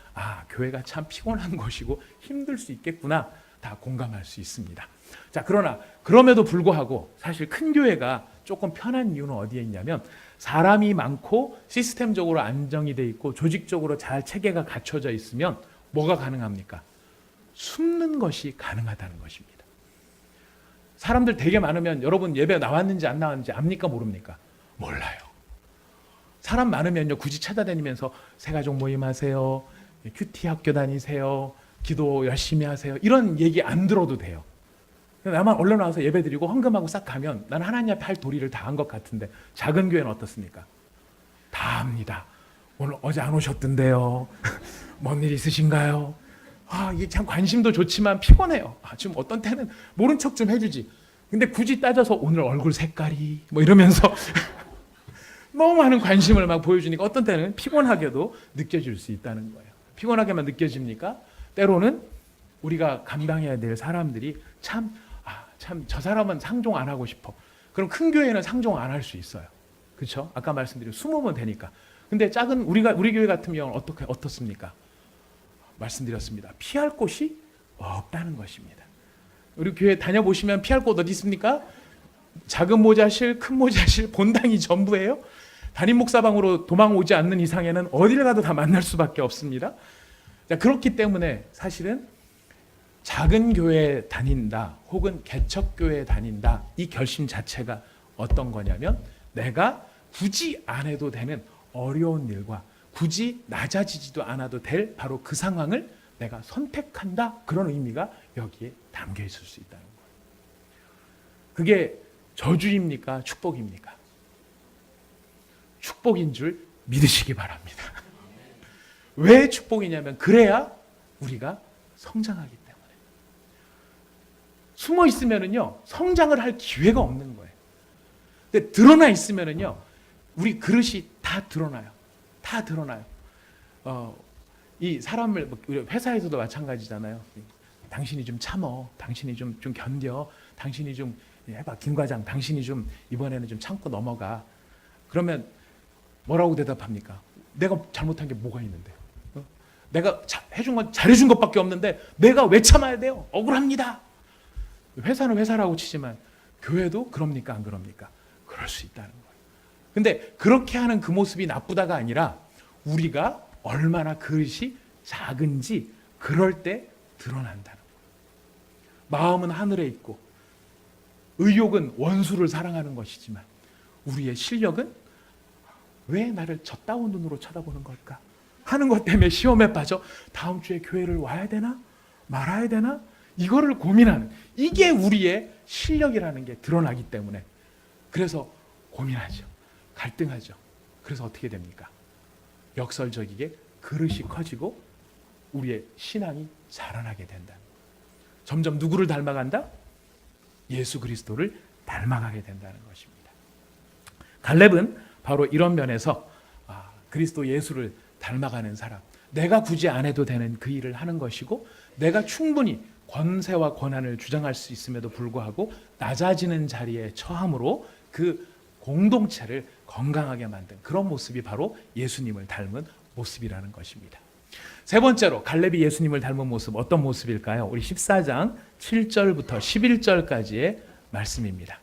교회가 참 피곤한 곳이고 힘들 수 있겠구나, 다 공감할 수 있습니다. 자, 그러나 그럼에도 불구하고 사실 큰 교회가 조금 편한 이유는 어디에 있냐면 사람이 많고 시스템적으로 안정이 돼 있고 조직적으로 잘 체계가 갖춰져 있으면 뭐가 가능합니까? 숨는 것이 가능하다는 것입니다. 사람들 되게 많으면 여러분 예배 나왔는지 안 나왔는지 압니까 모릅니까? 몰라요. 사람 많으면요, 굳이 찾아다니면서 새가족 모임 하세요, 큐티 학교 다니세요, 기도 열심히 하세요, 이런 얘기 안 들어도 돼요. 나만 얼른 와서 예배 드리고 헌금하고 싹 가면 나는 하나님 앞에 할 도리를 다 한 것 같은데, 작은 교회는 어떻습니까? 다 합니다. 오늘 어제 안 오셨던데요. 뭔 일 있으신가요? 이게 참 관심도 좋지만 피곤해요. 지금 어떤 때는 모른 척 좀 해주지. 근데 굳이 따져서 오늘 얼굴 색깔이 뭐 이러면서 너무 많은 관심을 막 보여주니까 어떤 때는 피곤하게도 느껴질 수 있다는 거예요. 피곤하게만 느껴집니까? 때로는 우리가 감당해야 될 사람들이 참 저 사람은 상종 안 하고 싶어. 그럼 큰 교회는 상종 안 할 수 있어요. 그렇죠? 아까 말씀드린 20면 되니까. 근데 작은 우리 교회 같은 경우는 어떻습니까? 말씀드렸습니다. 피할 곳이 없다는 것입니다. 우리 교회 다녀보시면 피할 곳 어디 있습니까? 작은 모자실, 큰 모자실, 본당이 전부예요. 담임 목사방으로 도망 오지 않는 이상에는 어디를 가도 다 만날 수밖에 없습니다. 자, 그렇기 때문에 사실은 작은 교회에 다닌다 혹은 개척교회에 다닌다, 이 결심 자체가 어떤 거냐면 내가 굳이 안 해도 되는 어려운 일과 굳이 낮아지지도 않아도 될 바로 그 상황을 내가 선택한다. 그런 의미가 여기에 담겨 있을 수 있다는 거예요. 그게 저주입니까? 축복입니까? 축복인 줄 믿으시기 바랍니다. 왜 축복이냐면 그래야 우리가 성장하기 때문에. 숨어 있으면은요 성장을 할 기회가 없는 거예요. 근데 드러나 있으면은요 우리 그릇이 다 드러나요. 다 드러나요. 이 사람을 우리 회사에서도 마찬가지잖아요. 당신이 좀 참어, 당신이 좀 견뎌, 당신이 좀 해봐, 김 과장, 당신이 좀 이번에는 좀 참고 넘어가. 그러면 뭐라고 대답합니까? 내가 잘못한 게 뭐가 있는데요? 내가 해준 건 잘해준 것밖에 없는데 내가 왜 참아야 돼요? 억울합니다. 회사는 회사라고 치지만 교회도 그럽니까 안 그럽니까? 그럴 수 있다는 거예요. 근데 그렇게 하는 그 모습이 나쁘다가 아니라 우리가 얼마나 그릇이 작은지 그럴 때 드러난다는 거예요. 마음은 하늘에 있고 의욕은 원수를 사랑하는 것이지만 우리의 실력은 왜 나를 저따운 눈으로 쳐다보는 걸까 하는 것 때문에 시험에 빠져 다음 주에 교회를 와야 되나 말아야 되나 이거를 고민하는, 이게 우리의 실력이라는 게 드러나기 때문에 그래서 고민하죠. 갈등하죠. 그래서 어떻게 됩니까? 역설적이게 그릇이 커지고 우리의 신앙이 자라나게 된다. 점점 누구를 닮아간다? 예수 그리스도를 닮아가게 된다는 것입니다. 갈렙은 바로 이런 면에서 그리스도 예수를 닮아가는 사람, 내가 굳이 안 해도 되는 그 일을 하는 것이고 내가 충분히 권세와 권한을 주장할 수 있음에도 불구하고 낮아지는 자리에 처함으로 그 공동체를 건강하게 만든 그런 모습이 바로 예수님을 닮은 모습이라는 것입니다. 세 번째로 갈렙이 예수님을 닮은 모습, 어떤 모습일까요? 우리 14장 7절부터 11절까지의 말씀입니다.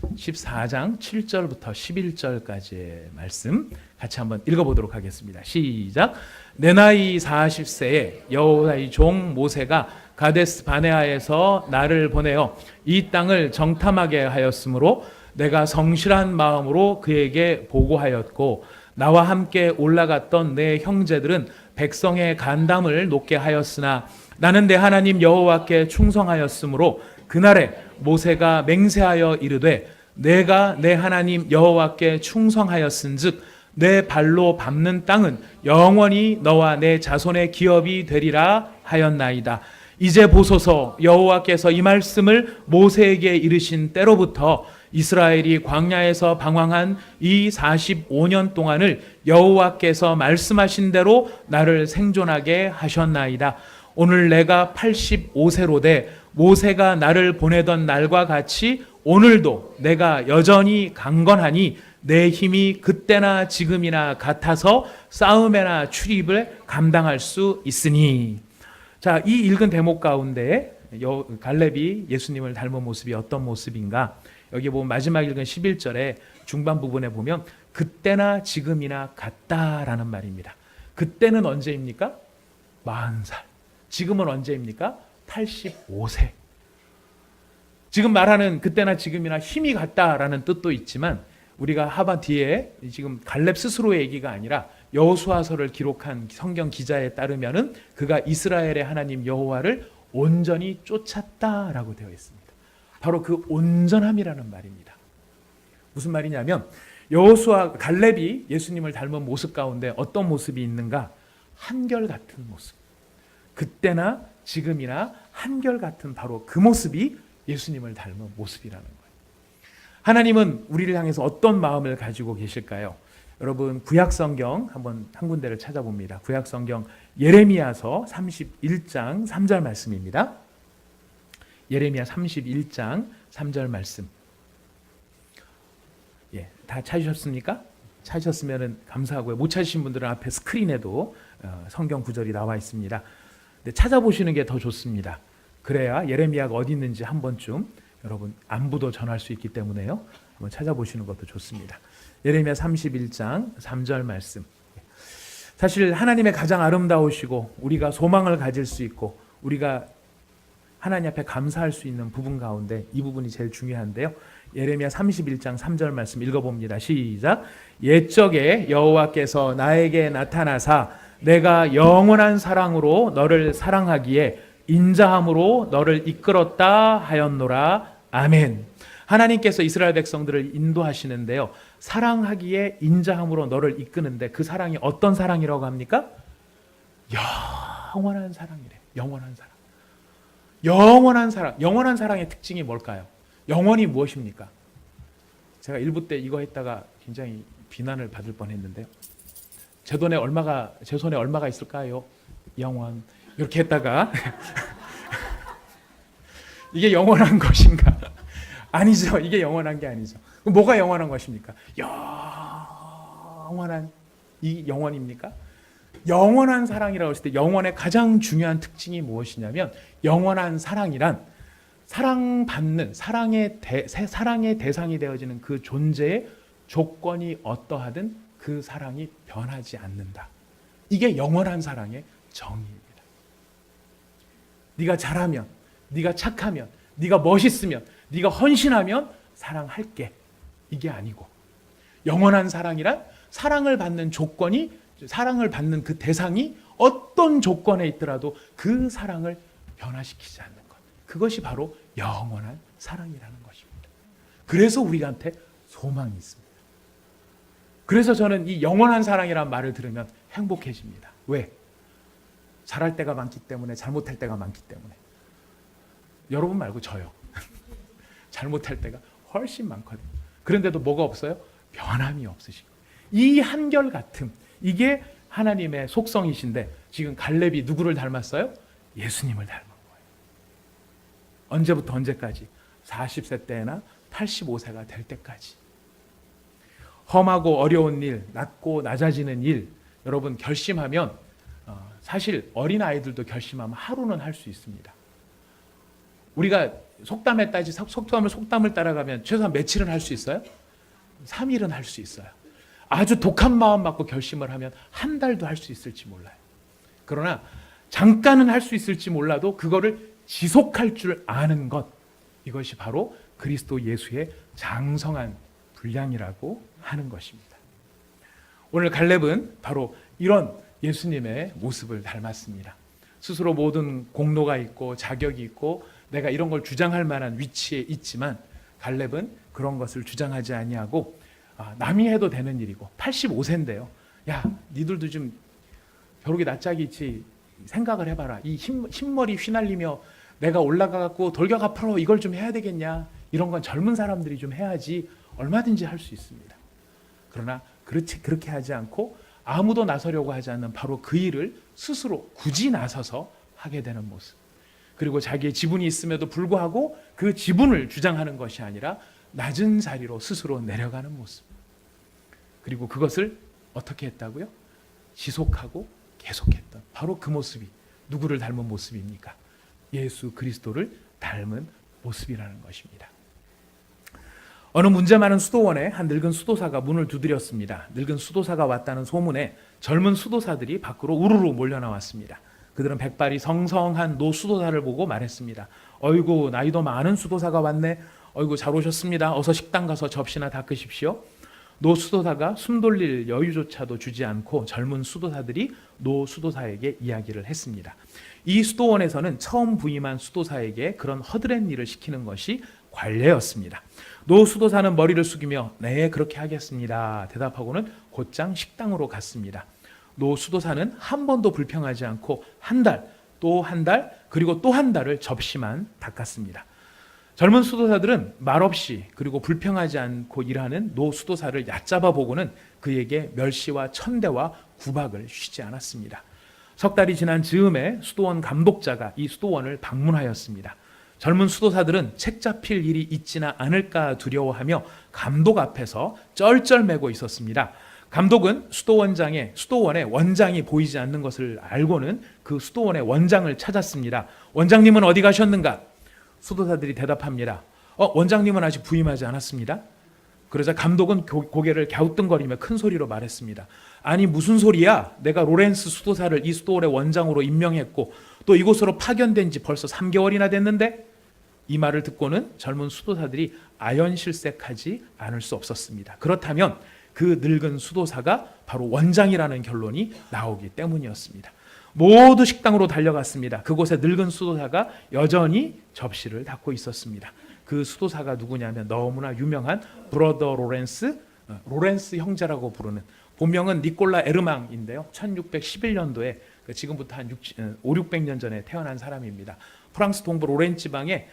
14장 7절부터 11절까지의 말씀 같이 한번 읽어보도록 하겠습니다. 시작. 내 나이 40세에 여호와의 종 모세가 가데스 바네아에서 나를 보내어 이 땅을 정탐하게 하였으므로 내가 성실한 마음으로 그에게 보고하였고 나와 함께 올라갔던 내 형제들은 백성의 간담을 높게 하였으나 나는 내 하나님 여호와께 충성하였으므로 그날에 모세가 맹세하여 이르되 내가 내 하나님 여호와께 충성하였은즉 내 발로 밟는 땅은 영원히 너와 내 자손의 기업이 되리라 하였나이다. 이제 보소서, 여호와께서 이 말씀을 모세에게 이르신 때로부터 이스라엘이 광야에서 방황한 이 45년 동안을 여호와께서 말씀하신 대로 나를 생존하게 하셨나이다. 오늘 내가 85세로 돼 모세가 나를 보내던 날과 같이 오늘도 내가 여전히 강건하니 내 힘이 그때나 지금이나 같아서 싸움이나 출입을 감당할 수 있으니. 자, 이 읽은 대목 가운데 갈렙이 예수님을 닮은 모습이 어떤 모습인가? 여기 보면 마지막 읽은 11절에 중반 부분에 보면 그때나 지금이나 같다라는 말입니다. 그때는 언제입니까? 40살. 지금은 언제입니까? 85세. 지금 말하는 그때나 지금이나 힘이 같다라는 뜻도 있지만 우리가 하반 뒤에 지금 갈렙 스스로의 얘기가 아니라 여호수아서를 기록한 성경 기자에 따르면은 그가 이스라엘의 하나님 여호와를 온전히 쫓았다라고 되어 있습니다. 바로 그 온전함이라는 말입니다. 무슨 말이냐면 여호수아 갈렙이 예수님을 닮은 모습 가운데 어떤 모습이 있는가? 한결같은 모습. 그때나 지금이나 한결같은 바로 그 모습이 예수님을 닮은 모습이라는 거예요. 하나님은 우리를 향해서 어떤 마음을 가지고 계실까요? 여러분 구약 성경 한번 한 군데를 찾아봅니다. 구약 성경 예레미야서 31장 3절 말씀입니다. 예레미야 31장 3절 말씀. 예, 다 찾으셨습니까? 찾으셨으면 감사하고요. 못 찾으신 분들은 앞에 스크린에도 성경 구절이 나와 있습니다. 근데 찾아보시는 게 더 좋습니다. 그래야 예레미야가 어디 있는지 한 번쯤 여러분 안부도 전할 수 있기 때문에요. 한번 찾아보시는 것도 좋습니다. 예레미야 31장 3절 말씀. 사실 하나님의 가장 아름다우시고 우리가 소망을 가질 수 있고 우리가 하나님 앞에 감사할 수 있는 부분 가운데 이 부분이 제일 중요한데요. 예레미야 31장 3절 말씀 읽어봅니다. 시작. 옛적에 여호와께서 나에게 나타나사 내가 영원한 사랑으로 너를 사랑하기에 인자함으로 너를 이끌었다 하였노라. 아멘. 하나님께서 이스라엘 백성들을 인도하시는데요, 사랑하기에 인자함으로 너를 이끄는데 그 사랑이 어떤 사랑이라고 합니까? 영원한 사랑이래. 영원한 사랑. 영원한 사랑. 영원한 사랑의 특징이 뭘까요? 영원이 무엇입니까? 제가 일부 때 이거 했다가 굉장히 비난을 받을 뻔했는데요. 제 손에 얼마가 있을까요? 영원. 이렇게 했다가 이게 영원한 것인가? 아니죠. 이게 영원한 게 아니죠. 그럼 뭐가 영원한 것입니까? 영원한 이 영원입니까? 영원한 사랑이라고 했을 때 영원의 가장 중요한 특징이 무엇이냐면, 영원한 사랑이란 사랑받는 사랑의 대상이 되어지는 그 존재의 조건이 어떠하든 그 사랑이 변하지 않는다. 이게 영원한 사랑의 정의입니다. 네가 잘하면, 네가 착하면, 네가 멋있으면, 네가 헌신하면 사랑할게. 이게 아니고, 영원한 사랑이란 사랑을 받는 조건이, 사랑을 받는 그 대상이 어떤 조건에 있더라도 그 사랑을 변화시키지 않는 것. 그것이 바로 영원한 사랑이라는 것입니다. 그래서 우리한테 소망이 있습니다. 그래서 저는 이 영원한 사랑이라는 말을 들으면 행복해집니다. 왜? 잘할 때가 많기 때문에, 잘못할 때가 많기 때문에. 여러분 말고 저요. 잘못할 때가 훨씬 많거든요. 그런데도 뭐가 없어요? 변함이 없으시고. 이 한결같음, 이게 하나님의 속성이신데, 지금 갈렙이 누구를 닮았어요? 예수님을 닮은 거예요. 언제부터 언제까지? 40세 때나 85세가 될 때까지. 험하고 어려운 일, 낮고 낮아지는 일, 여러분 결심하면, 사실 어린아이들도 결심하면 하루는 할 수 있습니다. 우리가 속담을 따라가면 최소한 며칠은 할 수 있어요? 3일은 할 수 있어요. 아주 독한 마음 갖고 결심을 하면 한 달도 할 수 있을지 몰라요. 그러나 잠깐은 할 수 있을지 몰라도 그거를 지속할 줄 아는 것, 이것이 바로 그리스도 예수의 장성한 분량이라고 하는 것입니다. 오늘 갈렙은 바로 이런 예수님의 모습을 닮았습니다. 스스로 모든 공로가 있고 자격이 있고 내가 이런 걸 주장할 만한 위치에 있지만, 갈렙은 그런 것을 주장하지 아니하고, 남이 해도 되는 일이고, 85세인데요. 야, 니들도 좀 벼룩이 낯짝이 있지, 생각을 해봐라. 이 흰머리 휘날리며 내가 올라가갖고 돌격 앞으로 이걸 좀 해야 되겠냐. 이런 건 젊은 사람들이 좀 해야지 얼마든지 할 수 있습니다. 그러나 그렇게 하지 않고 아무도 나서려고 하지 않는 바로 그 일을 스스로 굳이 나서서 하게 되는 모습. 그리고 자기의 지분이 있음에도 불구하고 그 지분을 주장하는 것이 아니라 낮은 자리로 스스로 내려가는 모습. 그리고 그것을 어떻게 했다고요? 지속하고 계속했던 바로 그 모습이 누구를 닮은 모습입니까? 예수 그리스도를 닮은 모습이라는 것입니다. 어느 문제 많은 수도원에 한 늙은 수도사가 문을 두드렸습니다. 늙은 수도사가 왔다는 소문에 젊은 수도사들이 밖으로 우르르 몰려나왔습니다. 그들은 백발이 성성한 노 수도사를 보고 말했습니다. 어이구, 나이도 많은 수도사가 왔네. 어이구, 잘 오셨습니다. 어서 식당 가서 접시나 닦으십시오. 노 수도사가 숨 돌릴 여유조차도 주지 않고 젊은 수도사들이 노 수도사에게 이야기를 했습니다. 이 수도원에서는 처음 부임한 수도사에게 그런 허드렛 일을 시키는 것이 관례였습니다. 노 수도사는 머리를 숙이며 네, 그렇게 하겠습니다 대답하고는 곧장 식당으로 갔습니다. 노 수도사는 한 번도 불평하지 않고 한 달, 또 한 달, 그리고 또 한 달을 접시만 닦았습니다. 젊은 수도사들은 말없이 그리고 불평하지 않고 일하는 노 수도사를 얕잡아 보고는 그에게 멸시와 천대와 구박을 쉬지 않았습니다. 석 달이 지난 즈음에 수도원 감독자가 이 수도원을 방문하였습니다. 젊은 수도사들은 책 잡힐 일이 있지나 않을까 두려워하며 감독 앞에서 쩔쩔매고 있었습니다. 감독은 수도원의 원장이 보이지 않는 것을 알고는 그 수도원의 원장을 찾았습니다. 원장님은 어디 가셨는가? 수도사들이 대답합니다. 원장님은 아직 부임하지 않았습니다. 그러자 감독은 고개를 갸우뚱거리며 큰 소리로 말했습니다. 아니 무슨 소리야? 내가 로렌스 수도사를 이 수도원의 원장으로 임명했고 또 이곳으로 파견된 지 벌써 3개월이나 됐는데? 이 말을 듣고는 젊은 수도사들이 아연실색하지 않을 수 없었습니다. 그렇다면 그 늙은 수도사가 바로 원장이라는 결론이 나오기 때문이었습니다. 모두 식당으로 달려갔습니다. 그곳에 늙은 수도사가 여전히 접시를 닫고 있었습니다. 그 수도사가 누구냐면 너무나 유명한 브로더 로렌스 형제라고 부르는, 본명은 니콜라 에르망인데요. 1611년도에 지금부터 한 5, 600년 전에 태어난 사람입니다. 프랑스 동부 로렌 지방의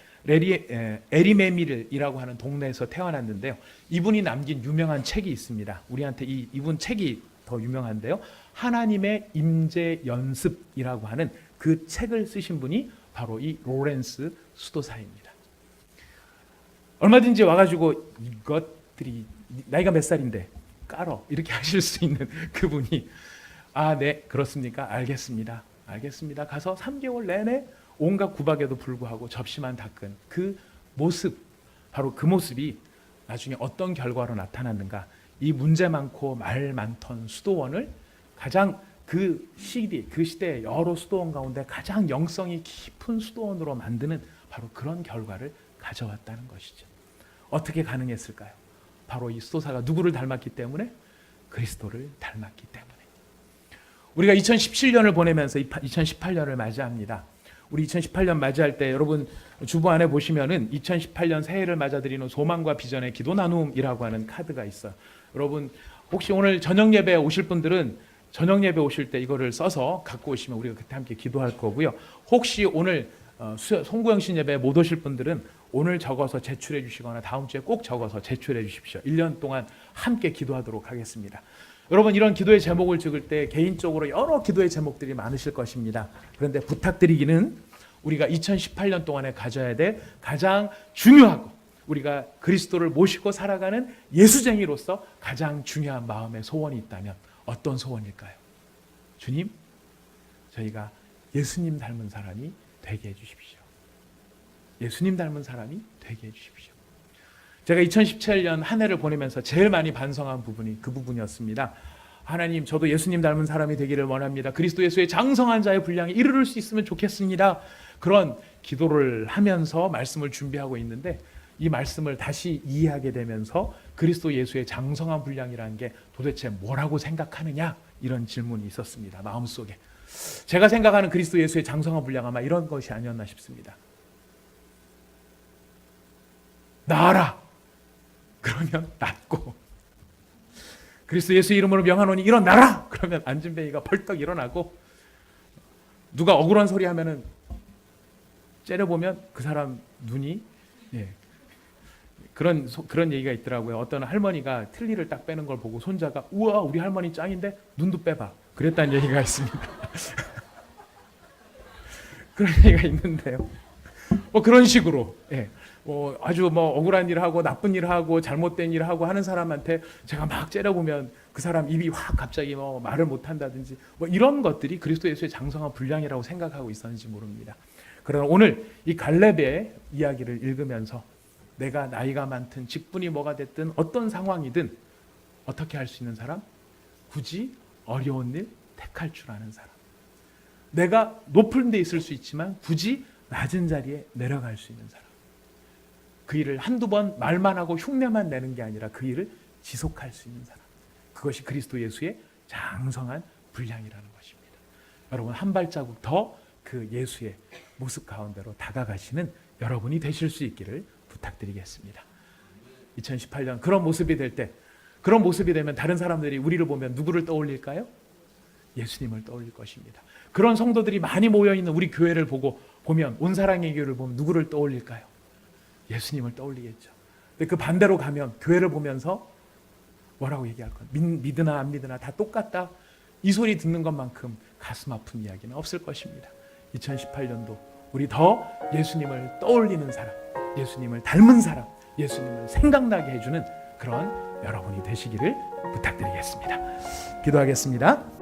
에리메밀이라고 하는 동네에서 태어났는데요. 이분이 남긴 유명한 책이 있습니다. 우리한테 이분 책이 더 유명한데요. 하나님의 임재 연습이라고 하는 그 책을 쓰신 분이 바로 이 로렌스 수도사입니다. 얼마든지 와가지고 이것들이 나이가 몇 살인데 깔어 이렇게 하실 수 있는 그분이, 아, 네, 그렇습니까? 알겠습니다. 가서 3개월 내내 온갖 구박에도 불구하고 접시만 닦은 그 모습, 바로 그 모습이 나중에 어떤 결과로 나타났는가? 이 문제 많고 말 많던 수도원을 가장 그 시대의 여러 수도원 가운데 가장 영성이 깊은 수도원으로 만드는 바로 그런 결과를 가져왔다는 것이죠. 어떻게 가능했을까요? 바로 이 수도사가 누구를 닮았기 때문에? 그리스도를 닮았기 때문에. 우리가 2017년을 보내면서 2018년을 맞이합니다. 우리 2018년 맞이할 때 여러분 주보 안에 보시면은 2018년 새해를 맞아들이는 소망과 비전의 기도 나눔이라고 하는 카드가 있어요. 여러분 혹시 오늘 저녁 예배 오실 분들은 저녁 예배 오실 때 이거를 써서 갖고 오시면 우리가 그때 함께 기도할 거고요. 혹시 오늘 송구영신 예배에 못 오실 분들은 오늘 적어서 제출해 주시거나 다음 주에 꼭 적어서 제출해 주십시오. 1년 동안 함께 기도하도록 하겠습니다. 여러분 이런 기도의 제목을 적을 때 개인적으로 여러 기도의 제목들이 많으실 것입니다. 그런데 부탁드리기는 우리가 2018년 동안에 가져야 될 가장 중요하고 우리가 그리스도를 모시고 살아가는 예수쟁이로서 가장 중요한 마음의 소원이 있다면 어떤 소원일까요? 주님, 저희가 예수님 닮은 사람이 되게 해주십시오. 예수님 닮은 사람이 되게 해주십시오. 제가 2017년 한 해를 보내면서 제일 많이 반성한 부분이 그 부분이었습니다. 하나님, 저도 예수님 닮은 사람이 되기를 원합니다. 그리스도 예수의 장성한 자의 분량에 이르를 수 있으면 좋겠습니다. 그런 기도를 하면서 말씀을 준비하고 있는데 이 말씀을 다시 이해하게 되면서 그리스도 예수의 장성한 분량이라는 게 도대체 뭐라고 생각하느냐, 이런 질문이 있었습니다. 마음속에. 제가 생각하는 그리스도 예수의 장성한 분량 아마 이런 것이 아니었나 싶습니다. 나아라. 그러면 낫고, 그리스도 예수 이름으로 명하노니 일어나라. 그러면 안진뱅이가 벌떡 일어나고, 누가 억울한 소리 하면은 째려보면 그 사람 눈이, 그런 얘기가 있더라고요. 어떤 할머니가 틀니를 딱 빼는 걸 보고 손자가 우와 우리 할머니 짱인데 눈도 빼봐, 그랬다는 얘기가 있습니다. 그런 얘기가 있는데요. 그런 식으로 아주 억울한 일을 하고 나쁜 일을 하고 잘못된 일을 하고 하는 사람한테 제가 막 째려보면 그 사람 입이 확 갑자기 말을 못한다든지 이런 것들이 그리스도 예수의 장성한 분량이라고 생각하고 있었는지 모릅니다. 그러나 오늘 이 갈렙의 이야기를 읽으면서 내가 나이가 많든 직분이 뭐가 됐든 어떤 상황이든 어떻게 할 수 있는 사람? 굳이 어려운 일 택할 줄 아는 사람. 내가 높은 데 있을 수 있지만 굳이 낮은 자리에 내려갈 수 있는 사람. 그 일을 한두 번 말만 하고 흉내만 내는 게 아니라 그 일을 지속할 수 있는 사람. 그것이 그리스도 예수의 장성한 분량이라는 것입니다. 여러분 한 발자국 더 그 예수의 모습 가운데로 다가가시는 여러분이 되실 수 있기를 부탁드리겠습니다. 2018년 그런 모습이 될 때, 그런 모습이 되면 다른 사람들이 우리를 보면 누구를 떠올릴까요? 예수님을 떠올릴 것입니다. 그런 성도들이 많이 모여있는 우리 교회를 보면 온사랑의 교회를 보면 누구를 떠올릴까요? 예수님을 떠올리겠죠. 근데 그 반대로 가면 교회를 보면서 뭐라고 얘기할 거예요? 믿으나 안 믿으나 다 똑같다. 이 소리 듣는 것만큼 가슴 아픈 이야기는 없을 것입니다. 2018년도 우리 더 예수님을 떠올리는 사람, 예수님을 닮은 사람, 예수님을 생각나게 해주는 그런 여러분이 되시기를 부탁드리겠습니다. 기도하겠습니다.